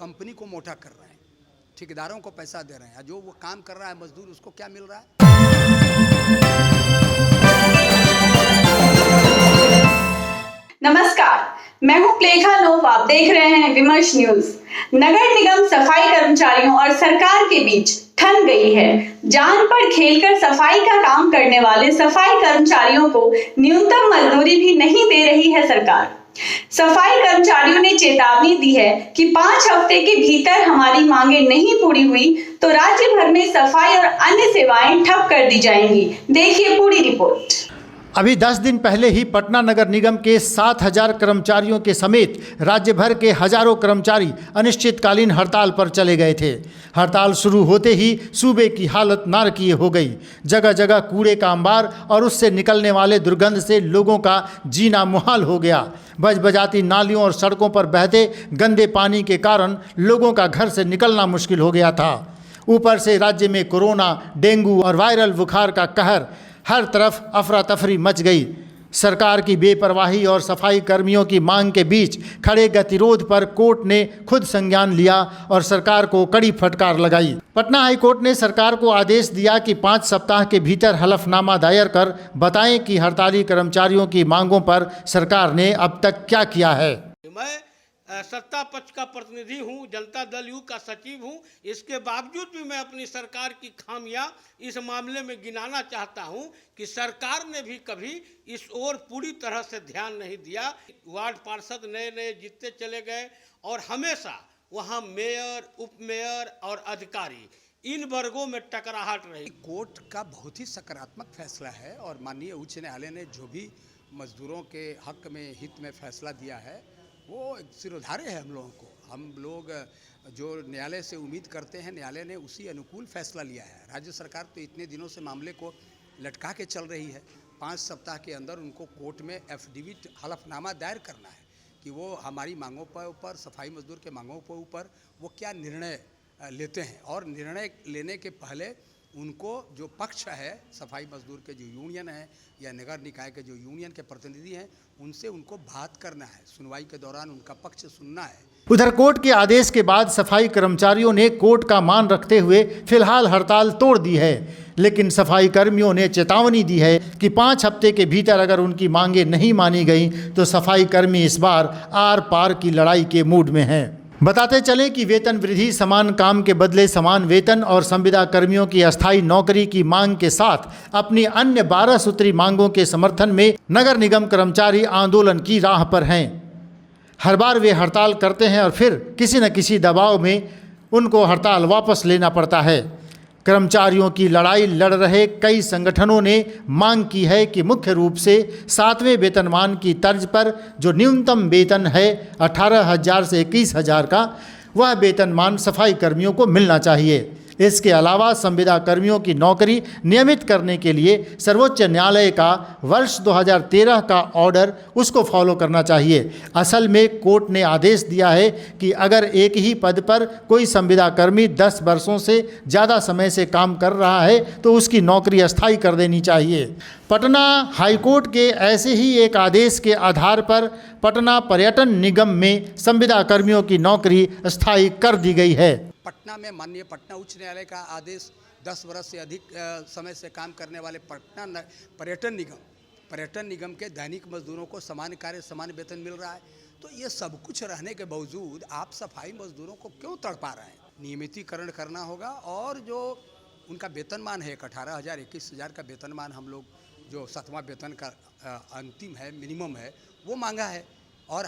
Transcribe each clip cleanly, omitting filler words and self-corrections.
Company को मोटा कर रहे हैं, ठेकेदारों को पैसा दे रहे हैं, जो वो काम कर रहा है मजदूर उसको क्या मिल रहा है? नमस्कार, मैं हूं प्लेखा लोप। आप देख रहे हैं विमर्श न्यूज। नगर निगम सफाई कर्मचारियों और सरकार के बीच ठन गई है। जान पर खेलकर सफाई का काम करने वाले सफाई कर्मचारियों को न्यूनतम मजदूरी भी नहीं दे रही है सरकार। सफाई कर्मचारियों ने चेतावनी दी है कि 5 हफ्ते के भीतर हमारी मांगे नहीं पूरी हुई तो राज्य भर में सफाई और अन्य सेवाएं ठप कर दी जाएंगी। देखिए पूरी रिपोर्ट। अभी 10 दिन पहले ही पटना नगर निगम के 7,000 कर्मचारियों के समेत राज्य भर के हजारों कर्मचारी अनिश्चितकालीन हड़ताल पर चले गए थे। हड़ताल शुरू होते ही सूबे की हालत नारकीय हो गई। जगह जगह कूड़े का अंबार और उससे निकलने वाले दुर्गंध से लोगों का जीना मुहाल हो गया। बजबजाती नालियों और सड़कों पर बहते गंदे पानी के कारण लोगों का घर से निकलना मुश्किल हो गया था। ऊपर से राज्य में कोरोना, डेंगू और वायरल बुखार का कहर, हर तरफ अफरा तफरी मच गई। सरकार की बेपरवाही और सफाई कर्मियों की मांग के बीच खड़े गतिरोध पर कोर्ट ने खुद संज्ञान लिया और सरकार को कड़ी फटकार लगाई। पटना हाई कोर्ट ने सरकार को आदेश दिया कि 5 सप्ताह के भीतर हलफनामा दायर कर बताएं कि हड़ताली कर्मचारियों की मांगों पर सरकार ने अब तक क्या किया है। मैं सत्ता पक्ष का प्रतिनिधि हूं, जनता दल यू का सचिव हूं। इसके बावजूद भी मैं अपनी सरकार की खामियां इस मामले में गिनाना चाहता हूं कि सरकार ने भी कभी इस ओर पूरी तरह से ध्यान नहीं दिया। वार्ड पार्षद नए नए जीतते चले गए और हमेशा वहां मेयर, उप मेयर और अधिकारी इन वर्गों में टकराहट रही। कोर्ट का बहुत ही सकारात्मक फैसला है और माननीय उच्च न्यायालय ने जो भी मजदूरों के हक में, हित में फैसला दिया है वो सिरोधार्य है। हम लोग जो न्यायालय से उम्मीद करते हैं, न्यायालय ने उसी अनुकूल फैसला लिया है। राज्य सरकार तो इतने दिनों से मामले को लटका के चल रही है। 5 सप्ताह के अंदर उनको कोर्ट में एफिडेविट, हलफनामा दायर करना है कि वो हमारी मांगों पर ऊपर, सफाई मजदूर के मांगों पर ऊपर वो क्या निर्णय लेते हैं। और निर्णय लेने के पहले उनको जो पक्ष है, सफाई मजदूर के जो यूनियन है या नगर निकाय के जो यूनियन के प्रतिनिधि हैं, उनसे उनको बात करना है, सुनवाई के दौरान उनका पक्ष सुनना है। उधर कोर्ट के आदेश के बाद सफाई कर्मचारियों ने कोर्ट का मान रखते हुए फिलहाल हड़ताल तोड़ दी है, लेकिन सफाई कर्मियों ने चेतावनी दी है कि 5 हफ्ते के भीतर अगर उनकी मांगें नहीं मानी गई तो सफाई कर्मी इस बार आर पार की लड़ाई के मूड में हैं। बताते चलें कि वेतन वृद्धि, समान काम के बदले समान वेतन और संविदा कर्मियों की अस्थायी नौकरी की मांग के साथ अपनी अन्य 12 सूत्री मांगों के समर्थन में नगर निगम कर्मचारी आंदोलन की राह पर हैं। हर बार वे हड़ताल करते हैं और फिर किसी न किसी दबाव में उनको हड़ताल वापस लेना पड़ता है। कर्मचारियों की लड़ाई लड़ रहे कई संगठनों ने मांग की है कि मुख्य रूप से 7वें वेतनमान की तर्ज पर जो न्यूनतम वेतन है 18,000 से 21,000 का, वह वेतनमान सफाई कर्मियों को मिलना चाहिए। इसके अलावा संविदा कर्मियों की नौकरी नियमित करने के लिए सर्वोच्च न्यायालय का वर्ष 2013 का ऑर्डर उसको फॉलो करना चाहिए। असल में कोर्ट ने आदेश दिया है कि अगर एक ही पद पर कोई संविदा कर्मी 10 वर्षों से ज़्यादा समय से काम कर रहा है तो उसकी नौकरी अस्थायी कर देनी चाहिए। पटना हाईकोर्ट के ऐसे ही एक आदेश के आधार पर पटना पर्यटन निगम में संविदा कर्मियों की नौकरी अस्थायी कर दी गई है। पटना में माननीय पटना उच्च न्यायालय का आदेश 10 वर्ष से अधिक समय से काम करने वाले पटना पर्यटन निगम के दैनिक मजदूरों को समान कार्य समान वेतन मिल रहा है। तो ये सब कुछ रहने के बावजूद आप सफाई मजदूरों को क्यों तड़पा रहे हैं? नियमितीकरण करना होगा और जो उनका वेतनमान है 18,000 21,000 का वेतनमान, हम लोग जो 7वां वेतन का अंतिम है, मिनिमम है, वो मांगा है। और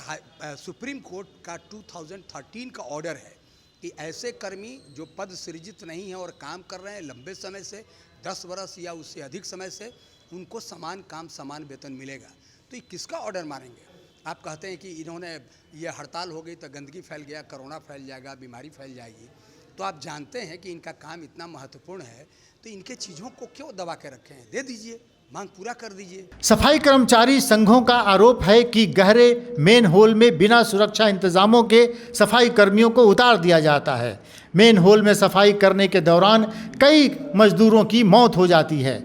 सुप्रीम कोर्ट का 2013 का ऑर्डर है कि ऐसे कर्मी जो पद सृजित नहीं है और काम कर रहे हैं लंबे समय से, 10 वर्ष या उससे अधिक समय से, उनको समान काम समान वेतन मिलेगा। तो ये किसका ऑर्डर मानेंगे? आप कहते हैं कि इन्होंने ये हड़ताल हो गई तो गंदगी फैल गया, कोरोना फैल जाएगा, बीमारी फैल जाएगी। तो आप जानते हैं कि इनका काम इतना महत्वपूर्ण है, तो इनके चीज़ों को क्यों दबा के रखे हैं? दे दीजिए, मांग पूरा कर दीजिए। सफाई कर्मचारी संघों का आरोप है कि गहरे मेन होल में बिना सुरक्षा इंतजामों के सफाई कर्मियों को उतार दिया जाता है। मेन होल में सफाई करने के दौरान कई मजदूरों की मौत हो जाती है।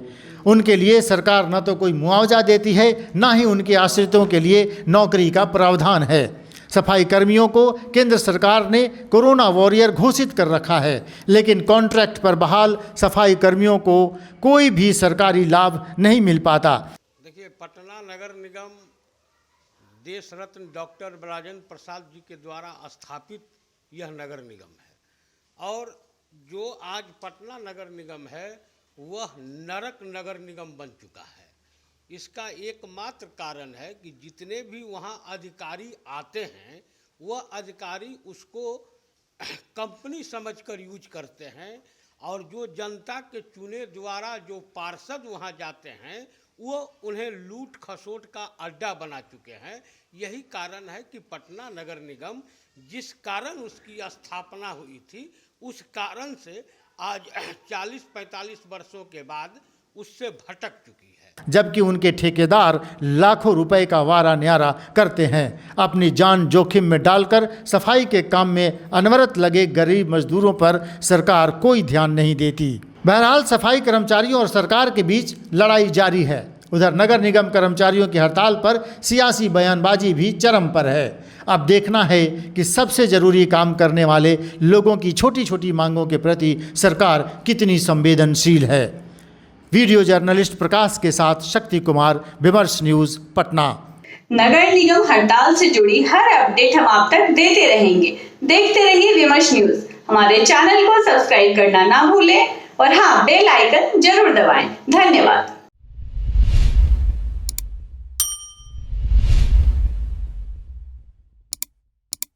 उनके लिए सरकार न तो कोई मुआवजा देती है, न ही उनके आश्रितों के लिए नौकरी का प्रावधान है। सफाई कर्मियों को केंद्र सरकार ने कोरोना वॉरियर घोषित कर रखा है, लेकिन कॉन्ट्रैक्ट पर बहाल सफाई कर्मियों को कोई भी सरकारी लाभ नहीं मिल पाता। देखिए, पटना नगर निगम देश रत्न डॉक्टर राजेंद्र प्रसाद जी के द्वारा स्थापित यह नगर निगम है और जो आज पटना नगर निगम है वह नरक नगर निगम बन चुका है। इसका एकमात्र कारण है कि जितने भी वहाँ अधिकारी आते हैं वह अधिकारी उसको कंपनी समझकर यूज करते हैं और जो जनता के चुने द्वारा जो पार्षद वहाँ जाते हैं वो उन्हें लूट खसोट का अड्डा बना चुके हैं। यही कारण है कि पटना नगर निगम जिस कारण उसकी स्थापना हुई थी उस कारण से आज 40-45 वर्षों के बाद उससे भटक चुकी है। जबकि उनके ठेकेदार लाखों रुपए का वारा न्यारा करते हैं। अपनी जान जोखिम में डालकर सफाई के काम में अनवरत लगे गरीब मजदूरों पर सरकार कोई ध्यान नहीं देती। बहरहाल सफाई कर्मचारियों और सरकार के बीच लड़ाई जारी है। उधर नगर निगम कर्मचारियों की हड़ताल पर सियासी बयानबाजी भी चरम पर है। अब देखना है कि सबसे ज़रूरी काम करने वाले लोगों की छोटी छोटी मांगों के प्रति सरकार कितनी संवेदनशील है। वीडियो जर्नलिस्ट प्रकाश के साथ शक्ति कुमार, विमर्श न्यूज़, पटना। नगर निगम हड़ताल से जुड़ी हर अपडेट हम आप तक देते रहेंगे। देखते रहिए विमर्श न्यूज़। हमारे चैनल को सब्सक्राइब करना ना भूलें और हाँ, बेल आइकन जरूर दबाएं। धन्यवाद।